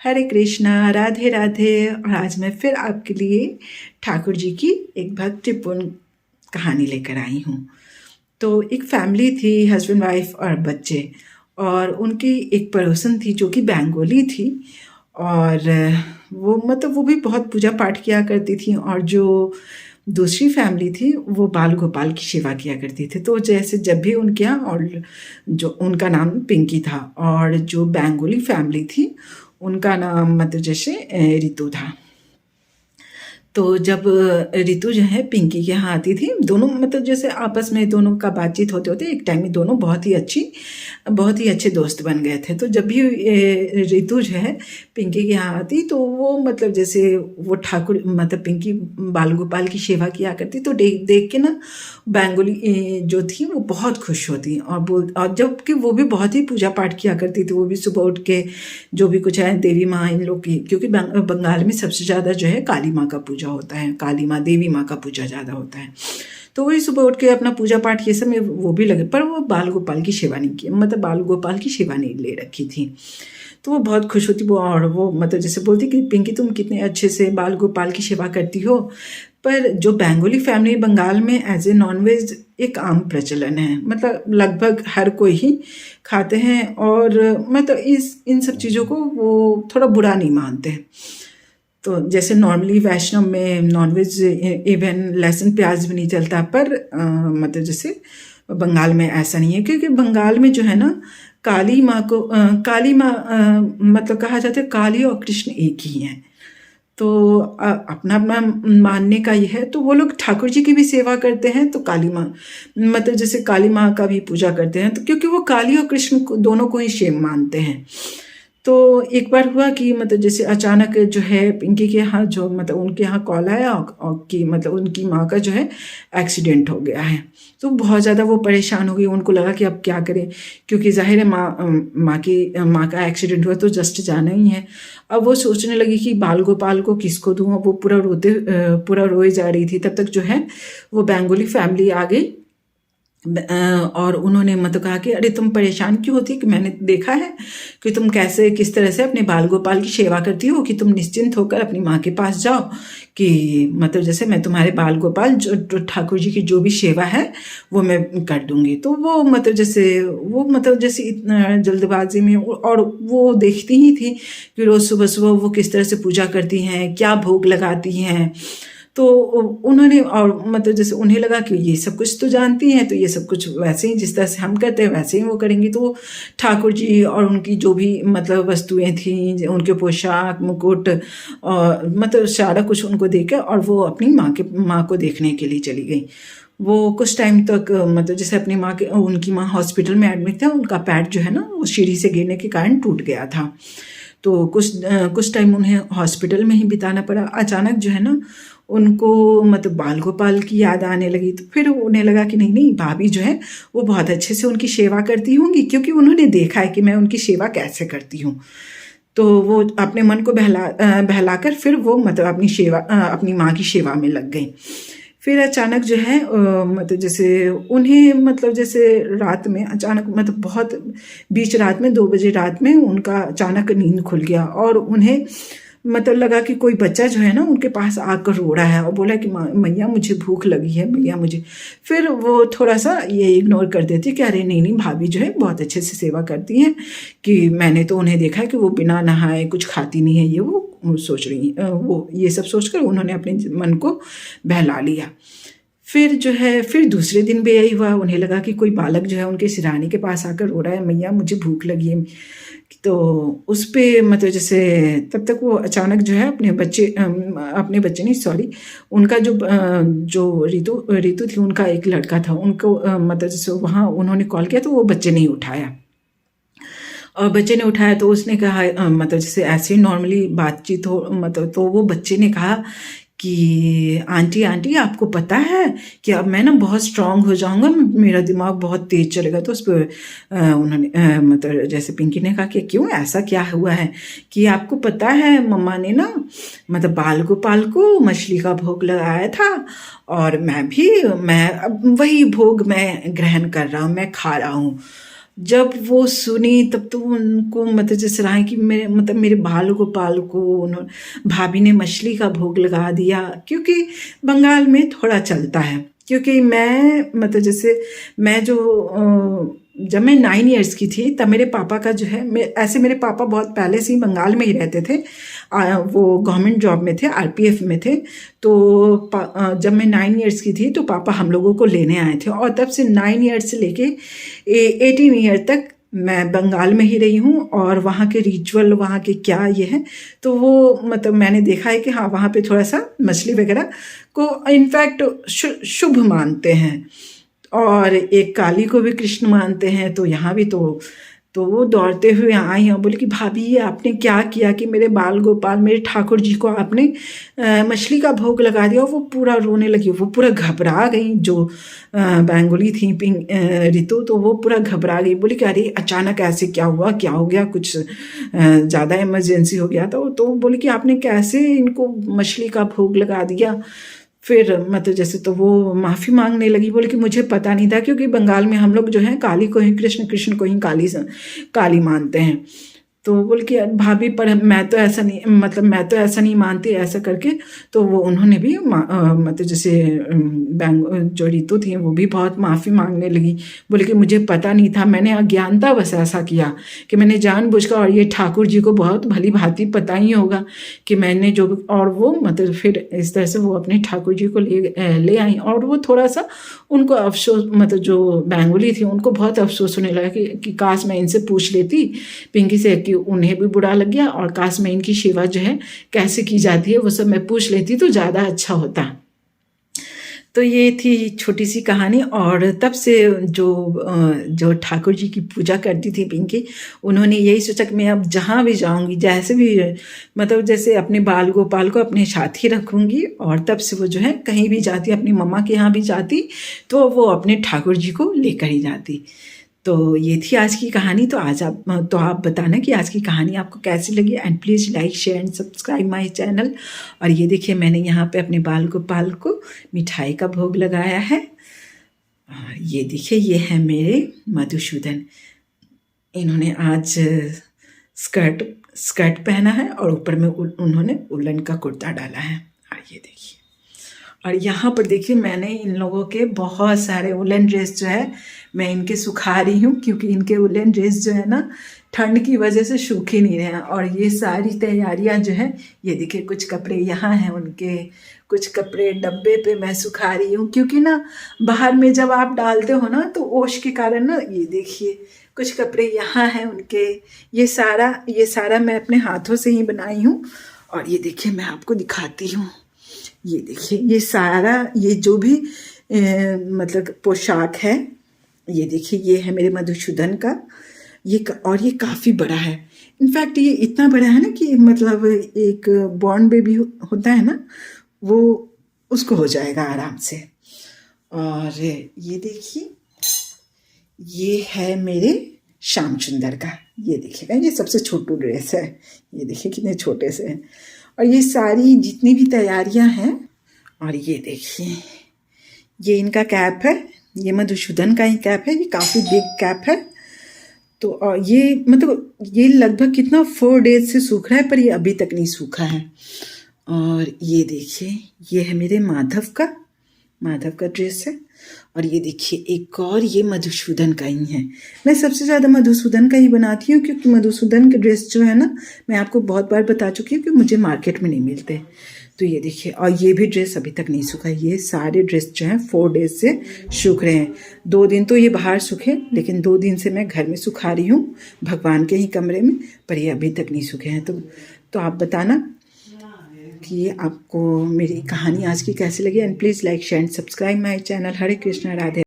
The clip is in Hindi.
हरे कृष्णा, राधे राधे। और आज मैं फिर आपके लिए ठाकुर जी की एक भक्तिपूर्ण कहानी लेकर आई हूँ। तो एक फैमिली थी, हस्बैंड वाइफ और बच्चे, और उनकी एक पड़ोसन थी जो कि बंगाली थी। और वो भी बहुत पूजा पाठ किया करती थी। और जो दूसरी फैमिली थी वो बाल गोपाल की सेवा किया करती थी। तो जैसे जब भी उनके यहाँ, और जो उनका नाम पिंकी था, और जो बंगाली फैमिली थी उनका नाम जैसे रितु था। तो जब रितु जो है पिंकी के यहाँ आती थी, दोनों जैसे आपस में दोनों का बातचीत होते होते एक टाइम में दोनों बहुत ही अच्छे दोस्त बन गए थे। तो जब भी रितु जो है पिंकी के यहाँ आती तो वो जैसे वो ठाकुर पिंकी बाल गोपाल की सेवा किया करती। तो देख के ना बंगाली जो थी वो बहुत खुश होती, और जबकि वो भी बहुत ही पूजा पाठ किया करती थी। वो भी सुबह उठ के जो भी कुछ है देवी माँ इन लोग की, क्योंकि बंगाल में सबसे ज़्यादा जो है काली माँ का पूजा होता है, काली माँ देवी माँ का पूजा ज़्यादा होता है। तो वही सुबह उठ के अपना पूजा पाठ ये सब में वो भी लगे, पर वो बाल गोपाल की सेवा नहीं की, बाल गोपाल की सेवा नहीं ले रखी थी। तो वो बहुत खुश होती वो, और वो जैसे बोलती कि पिंकी तुम कितने अच्छे से बाल गोपाल की सेवा करती हो। पर जो बंगाली फैमिली बंगाल में एज ए नॉनवेज एक आम प्रचलन है, लगभग हर कोई ही खाते हैं, और इन सब चीज़ों को वो थोड़ा बुरा नहीं मानते हैं। तो जैसे नॉर्मली वैष्णव में नॉनवेज इवन लहसुन प्याज भी नहीं चलता, पर जैसे बंगाल में ऐसा नहीं है, क्योंकि बंगाल में जो है ना काली माँ को काली माँ कहा जाता है काली और कृष्ण एक ही हैं। तो अपना अपना मानने का ये है। तो वो लोग ठाकुर जी की भी सेवा करते हैं, तो काली माँ जैसे काली माँ का भी पूजा करते हैं, तो क्योंकि वो काली और कृष्ण दोनों को ही सेम मानते हैं। तो एक बार हुआ कि जैसे अचानक जो है पिंकी के यहाँ जो उनके यहाँ कॉल आया और कि उनकी माँ का जो है एक्सीडेंट हो गया है। तो बहुत ज़्यादा वो परेशान हो गई। उनको लगा कि अब क्या करें, क्योंकि जाहिर है माँ का एक्सीडेंट हुआ तो जस्ट जाना ही है। अब वो सोचने लगी कि बाल गोपाल को किसको दूँ। वो पूरा रोए जा रही थी। तब तक जो है वो बंगाली फैमिली आ गई, और उन्होंने कहा कि अरे तुम परेशान क्यों होती, कि मैंने देखा है कि तुम किस तरह से अपने बाल गोपाल की सेवा करती हो, कि तुम निश्चिंत होकर अपनी माँ के पास जाओ, कि जैसे मैं तुम्हारे बाल गोपाल जो ठाकुर जी की जो भी सेवा है वो मैं कर दूंगी। तो वो जैसे इतना जल्दबाजी में, और वो देखती ही थी कि रोज़ सुबह सुबह वो किस तरह से पूजा करती हैं, क्या भोग लगाती हैं। तो उन्होंने, और जैसे उन्हें लगा कि ये सब कुछ तो जानती हैं, तो ये सब कुछ वैसे ही जिस तरह से हम करते हैं वैसे ही वो करेंगी। तो ठाकुर जी और उनकी जो भी वस्तुएं थी, उनके पोशाक मुकुट और सारा कुछ उनको देकर, और वो अपनी माँ को देखने के लिए चली गई। वो कुछ टाइम तक जैसे अपनी उनकी माँ हॉस्पिटल में एडमिट था। उनका पैर जो है ना वो सीढ़ी से गिरने के कारण टूट गया था। तो कुछ टाइम उन्हें हॉस्पिटल में ही बिताना पड़ा। अचानक जो है ना उनको बाल गोपाल की याद आने लगी। तो फिर उन्हें लगा कि नहीं भाभी जो है वो बहुत अच्छे से उनकी सेवा करती होंगी, क्योंकि उन्होंने देखा है कि मैं उनकी सेवा कैसे करती हूँ। तो वो अपने मन को बहलाकर फिर वो अपनी माँ की सेवा में लग गई। फिर अचानक जो है जैसे उन्हें जैसे रात में अचानक बहुत बीच रात में 2 बजे रात में उनका अचानक नींद खुल गया, और उन्हें लगा कि कोई बच्चा जो है ना उनके पास आकर रो रहा है और बोला कि मैया मुझे भूख लगी है, मैया मुझे। फिर वो थोड़ा सा ये इग्नोर कर देती कि अरे नहीं भाभी जो है बहुत अच्छे से सेवा करती हैं, कि मैंने तो उन्हें देखा है कि वो बिना नहाए कुछ खाती नहीं है, ये वो सोच रही वो ये सब सोचकर उन्होंने अपने मन को बहला लिया। फिर जो है फिर दूसरे दिन भी यही हुआ। उन्हें लगा कि कोई बालक जो है उनके सिरानी के पास आकर रो रहा है, मैया मुझे भूख लगी है। तो उस पे जैसे तब तक वो अचानक जो है अपने बच्चे नहीं, सॉरी, उनका जो रितु थी, उनका एक लड़का था, उनको जैसे वहाँ उन्होंने कॉल किया तो वो बच्चे नहीं उठाया। और बच्चे ने उठाया तो उसने कहा जैसे ऐसे नॉर्मली बातचीत हो तो वो बच्चे ने कहा कि आंटी आपको पता है कि अब मैं ना बहुत स्ट्रांग हो जाऊंगा, मेरा दिमाग बहुत तेज चलेगा। तो उस पर उन्होंने जैसे पिंकी ने कहा कि क्यों, ऐसा क्या हुआ है, कि आपको पता है मम्मा ने ना बाल गोपाल को मछली का भोग लगाया था, और मैं अब वही भोग मैं ग्रहण कर रहा हूँ, मैं खा रहा हूँ। जब वो सुनी तब तो उनको मतलब जैसे रहा है कि मेरे बाल गोपाल को उन्होंने भाभी ने मछली का भोग लगा दिया, क्योंकि बंगाल में थोड़ा चलता है। क्योंकि मैं मतलब जैसे मैं जो जब मैं 9 इयर्स की थी तब मेरे पापा का जो है ऐसे मेरे पापा बहुत पहले से ही बंगाल में ही रहते थे। वो गवर्नमेंट जॉब में थे, आरपीएफ में थे। तो जब मैं 9 इयर्स की थी तो पापा हम लोगों को लेने आए थे, और तब से 9 इयर्स से लेके 18 ईयर तक मैं बंगाल में ही रही हूँ। और वहाँ के रिचुअल, वहाँ के क्या ये है, तो वो मतलब मैंने देखा है कि हाँ वहाँ पे थोड़ा सा मछली वगैरह को इनफैक्ट शुभ मानते हैं, और एक काली को भी कृष्ण मानते हैं। तो यहाँ भी तो वो दौड़ते हुए आई और बोले कि भाभी ये आपने क्या किया कि मेरे बाल गोपाल, मेरे ठाकुर जी को आपने मछली का भोग लगा दिया। वो पूरा रोने लगी, वो पूरा घबरा गई। जो बेंगोली थी रितु, तो वो पूरा घबरा गई, बोली कि अरे अचानक ऐसे क्या हुआ, क्या हो गया, कुछ ज़्यादा इमरजेंसी हो गया। तो बोली कि आपने कैसे इनको मछली का भोग लगा दिया। फिर मतलब जैसे तो वो माफ़ी मांगने लगी, बोले कि मुझे पता नहीं था, क्योंकि बंगाल में हम लोग जो है काली को ही कृष्ण, कृष्ण को ही काली मानते हैं। तो बोल कि भाभी पर मैं तो ऐसा नहीं, मतलब मैं तो ऐसा नहीं मानती, ऐसा करके। तो वो उन्होंने भी मतलब जैसे जो रितु थी वो भी बहुत माफ़ी मांगने लगी, बोले कि मुझे पता नहीं था, मैंने अज्ञानता बस ऐसा किया कि मैंने जानबूझकर, और ये ठाकुर जी को बहुत भली भांति पता ही होगा कि मैंने जो, और वो मतलब फिर इस तरह से वो अपने ठाकुर जी को ले आई। और वो थोड़ा सा उनको अफसोस, मतलब जो बेंगोली थी उनको बहुत अफसोस होने लगा कि काश मैं इनसे पूछ लेती पिंकी से कि उन्हें भी बुरा लग गया, और काश मैं इनकी सेवा जो है कैसे की जाती है वो सब मैं पूछ लेती तो ज़्यादा अच्छा होता। तो ये थी छोटी सी कहानी। और तब से जो ठाकुर जी की पूजा करती थी पिंकी, उन्होंने यही सोचा कि मैं अब जहाँ भी जाऊँगी, जैसे भी मतलब जैसे अपने बाल गोपाल को अपने साथ ही रखूँगी। और तब से वो जो है कहीं भी जाती, अपनी मम्मा के यहाँ भी जाती तो वो अपने ठाकुर जी को लेकर ही जाती। तो ये थी आज की कहानी। तो आप बताना कि आज की कहानी आपको कैसी लगी, and please like share and subscribe my channel. और ये देखिए मैंने यहाँ पे अपने बाल गोपाल को मिठाई का भोग लगाया है। और ये देखिए ये है मेरे मधुसूदन, इन्होंने आज स्कर्ट पहना है और ऊपर में उन्होंने उलन का कुर्ता डाला है। और ये देखिए, और यहाँ पर देखिए मैंने इन लोगों के बहुत सारे उलन ड्रेस जो है मैं इनके सुखा रही हूँ, क्योंकि इनके उलन ड्रेस जो है ना ठंड की वजह से सूख ही नहीं रहे हैं। और ये सारी तैयारियाँ जो है, ये देखिए कुछ कपड़े यहाँ हैं उनके, कुछ कपड़े डब्बे पे मैं सुखा रही हूँ, क्योंकि ना बाहर में जब आप डालते हो ना तो ओश के कारण ना, ये देखिए कुछ कपड़े यहाँ हैं उनके। ये सारा मैं अपने हाथों से ही बनाई हूँ। और ये देखिए मैं आपको दिखाती हूँ, ये देखिए ये सारा, ये जो भी मतलब पोशाक है, ये देखिए ये है मेरे मधुसूदन का। और ये काफ़ी बड़ा है, इनफैक्ट ये इतना बड़ा है ना कि मतलब एक बॉर्न बेबी होता है ना, वो उसको हो जाएगा आराम से। और ये देखिए ये है मेरे श्याम सुंदर का, ये देखिएगा ये सबसे छोटू ड्रेस है, ये देखिए कितने छोटे से हैं। और ये सारी जितनी भी तैयारियां हैं, और ये देखिए ये इनका कैप है, ये मधुसूदन का ही कैप है, ये काफ़ी बिग कैप है। तो और ये मतलब ये लगभग कितना 4 डेज से सूख रहा है, पर ये अभी तक नहीं सूखा है। और ये देखिए ये है मेरे माधव का ड्रेस है। और ये देखिए एक और, ये मधुसूदन का ही है। मैं सबसे ज़्यादा मधुसूदन का ही बनाती हूँ, क्योंकि मधुसूदन के ड्रेस जो है ना, मैं आपको बहुत बार बता चुकी हूँ कि मुझे मार्केट में नहीं मिलते। तो ये देखिए, और ये भी ड्रेस अभी तक नहीं सूखा। ये सारे ड्रेस जो हैं 4 डेज से सूख रहे हैं। 2 दिन तो ये बाहर सूखे, लेकिन 2 दिन से मैं घर में सुखा रही हूँ भगवान के ही कमरे में, पर ये अभी तक नहीं सूखे हैं। तो आप बताना कि आपको मेरी कहानी आज की कैसी लगी, and please like share and subscribe my channel. Hare Krishna, Radhe.